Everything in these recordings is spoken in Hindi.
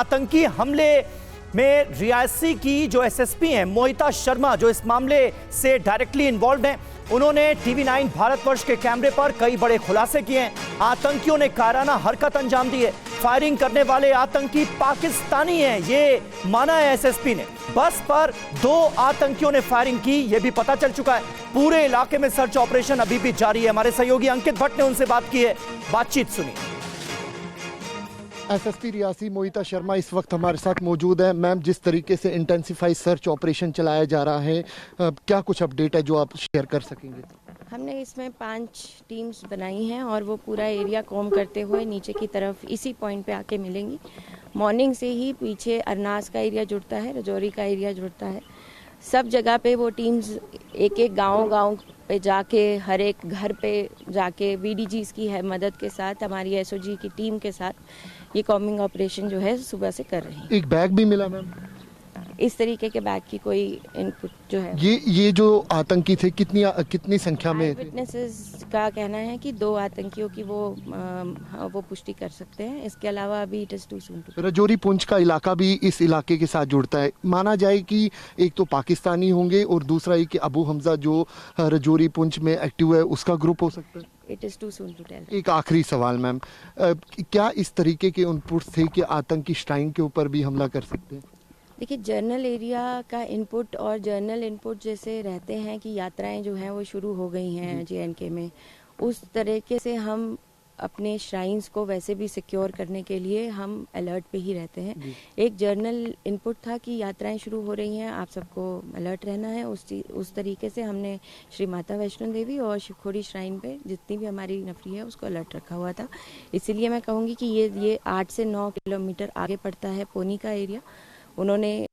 आतंकी हमले में रियासी की जो एसएसपी हैं मोहिता शर्मा, जो इस मामले से डायरेक्टली इन्वॉल्व हैं, उन्होंने टीवी9 भारतवर्ष के कैमरे पर कई बड़े खुलासे किए हैं। आतंकियों ने कायराना हरकत अंजाम दी है। फायरिंग करने वाले आतंकी पाकिस्तानी हैं, ये माना है एसएसपी ने। बस पर 2 आतंकियों ने फायरिंग की, ये भी पता चल चुका है। पूरे इलाके में सर्च ऑपरेशन अभी भी जारी है। हमारे सहयोगी अंकित भट्ट ने उनसे बात की है, बातचीत सुनिए। एसएसपी रियासी मोहिता शर्मा इस वक्त हमारे साथ मौजूद है। मैम, जिस तरीके से इंटेंसिफाई सर्च ऑपरेशन चलाया जा रहा है, क्या कुछ अपडेट है जो आप शेयर कर सकेंगे? हमने इसमें 5 टीम्स बनाई हैं और वो पूरा एरिया कॉम करते हुए नीचे की तरफ इसी पॉइंट पे आके मिलेंगी। मॉर्निंग से ही पीछे अरनास का एरिया जुड़ता है, रजौरी का एरिया जुड़ता है। सब जगह पे वो टीम्स एक गांव पे जाके, हर एक घर पे जाके बीडीजीज की है मदद के साथ, हमारी एसओजी की टीम के साथ ये कॉमिंग ऑपरेशन जो है सुबह से कर रही है। एक बैग भी मिला मैम? इस तरीके के बैग की कोई इनपुट जो है, ये जो आतंकी थे कितनी संख्या में? विटनेसेस का कहना है कि 2 आतंकियों की वो पुष्टि कर सकते हैं। इसके अलावा अभी it is too soon to. Rajouri Poonch का इलाका भी इस इलाके के साथ जुड़ता है। माना जाए कि एक तो पाकिस्तानी होंगे और दूसरा एक अबू हमजा जो रजौरी पुंछ में एक्टिव है, उसका ग्रुप हो सकता है। It is too soon to tell. एक आखिरी सवाल मैम, क्या इस तरीके के इनपुट्स थे कि आतंकी श्राइन के ऊपर भी हमला कर सकते हैं? देखिए, जर्नल एरिया का इनपुट और जर्नल इनपुट जैसे रहते हैं कि यात्राएं जो हैं वो शुरू हो गई हैं जेएनके में, उस तरीके से हम अपने श्राइन्स को वैसे भी सिक्योर करने के लिए हम अलर्ट पे ही रहते हैं। एक जर्नल इनपुट था कि यात्राएं शुरू हो रही हैं, आप सबको अलर्ट रहना है। उस तरीके से हमने श्री माता वैष्णो देवी और शिवखोड़ी श्राइन पे जितनी भी हमारी नफरी है उसको अलर्ट रखा हुआ था। इसीलिए मैं कहूँगी कि ये 8 से 9 किलोमीटर आगे पड़ता है पोनी का एरिया। उन्होंने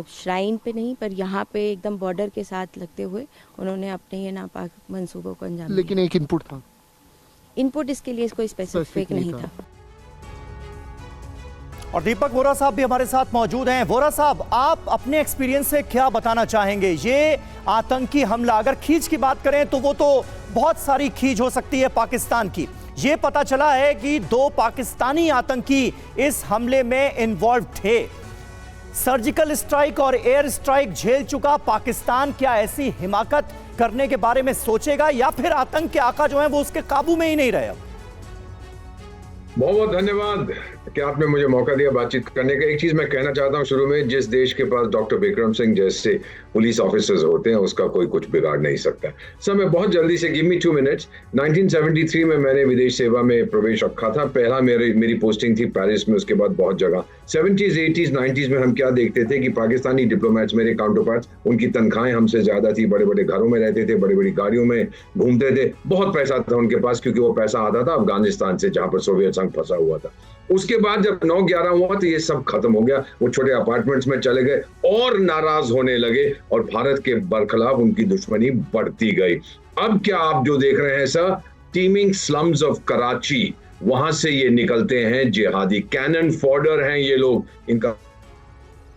श्राइन पे नहीं पर यहाँ पे एकदम बॉर्डर के साथ लगते हुए उन्होंने अपने ये नापाक मंसूबों को अंजाम दिया। लेकिन एक इनपुट था। इनपुट इसके लिए कोई स्पेसिफिक नहीं था। और दीपक वोरा साहब भी हमारे साथ मौजूद हैं। वोरा साहब, आप अपने एक्सपीरियंस से क्या बताना चाहेंगे? ये आतंकी हमला, अगर खींच की बात करें तो वो तो बहुत सारी खींच हो सकती है पाकिस्तान की। ये पता चला है कि 2 पाकिस्तानी आतंकी इस हमले में इन्वॉल्व थे। सर्जिकल स्ट्राइक और एयर स्ट्राइक झेल चुका पाकिस्तान क्या ऐसी हिमाकत करने के बारे में सोचेगा, या फिर आतंक के आका जो हैं वो उसके काबू में ही नहीं रहे? बहुत बहुत धन्यवाद कि आपने मुझे मौका दिया बातचीत करने का। एक चीज मैं कहना चाहता हूं शुरू में, जिस देश के पास डॉक्टर बिक्रम सिंह जैसे पुलिस ऑफिसर्स होते हैं उसका कोई कुछ बिगाड़ नहीं सकता। सर, मैं बहुत जल्दी से, गिव मी 2 मिनट्स। 1973 में मैंने विदेश सेवा में प्रवेश रखा था। पहला मेरी पोस्टिंग थी पेरिस में, उसके बाद बहुत जगह। 70s, 80s, 90s में हम क्या देखते थे कि पाकिस्तानी डिप्लोमेट्स, मेरे काउंटर पार्ट्स, उनकी तनख्वाहें हमसे ज्यादा थी, बड़े बड़े घरों में रहते थे, बड़ी बड़ी गाड़ियों में घूमते थे, बहुत पैसा था उनके पास, क्योंकि वो पैसा आता था अफगानिस्तान से जहां पर सोवियत संघ फंसा हुआ था। उसके बाद जब 9/11 हुआ तो ये सब खत्म हो गया। वो छोटे अपार्टमेंट्स में चले गए और नाराज होने लगे और भारत के बरखिलाफ उनकी दुश्मनी बढ़ती गई। अब क्या आप जो देख रहे हैं sir, teeming slums of Karachi, वहां से ये निकलते हैं जिहादी, कैनन फॉडर हैं ये लोग, इनका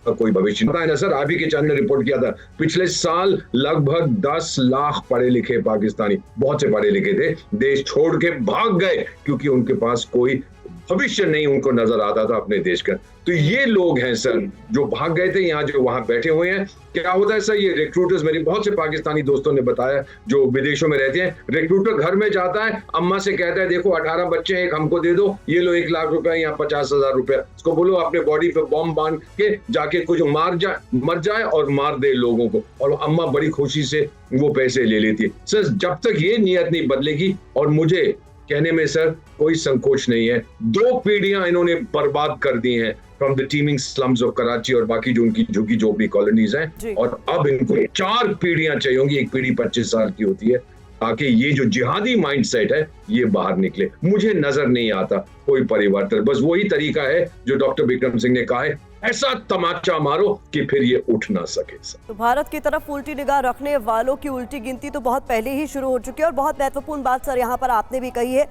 कोई भविष्य नहीं है ना सर। आप ही के चैनल ने रिपोर्ट किया था पिछले साल लगभग 10 लाख पढ़े लिखे पाकिस्तानी, बहुत से पढ़े लिखे थे, देश छोड़ के भाग गए क्योंकि उनके पास कोई भविष्य नहीं उनको नजर आता था अपने देश का। तो ये लोग हैं सर जो भाग गए थे, यहाँ जो वहां बैठे हुए हैं। क्या होता है सर, ये रिक्रूटर्स, मेरी बहुत से पाकिस्तानी दोस्तों ने बताया जो विदेशों में रहते हैं, रिक्रूटर घर में जाता है, अम्मा से कहता है देखो 18 बच्चे हैं, एक हमको दे दो, ये लो 1 लाख रुपए या 50,000 रुपया, इसको बोलो अपने बॉडी पे बॉम्ब बांध के जाके कुछ मर जाए और मार दे लोगों को, और अम्मा बड़ी खुशी से वो पैसे ले लेती है। सर, जब तक ये नियत नहीं बदलेगी, और मुझे कहने में सर कोई संकोच नहीं है, 2 पीढ़ियां इन्होंने बर्बाद कर दी हैं from the teeming slums of Karachi और बाकी जो उनकी झुकी झोपड़ी कॉलोनीज हैं, और अब इनको 4 पीढ़ियां चाहिए होंगी, एक पीढ़ी 25 साल की होती है, ताकि ये जो जिहादी माइंडसेट है ये बाहर निकले। मुझे नजर नहीं आता कोई परिवर्तन, बस वही तरीका है जो डॉक्टर बिक्रम सिंह ने कहा है, ऐसा तमाचा मारो कि फिर ये उठ ना सके। तो भारत की तरफ उल्टी निगाह रखने वालों की उल्टी गिनती तो बहुत पहले ही शुरू हो चुकी है, और बहुत महत्वपूर्ण बात सर यहाँ पर आपने भी कही है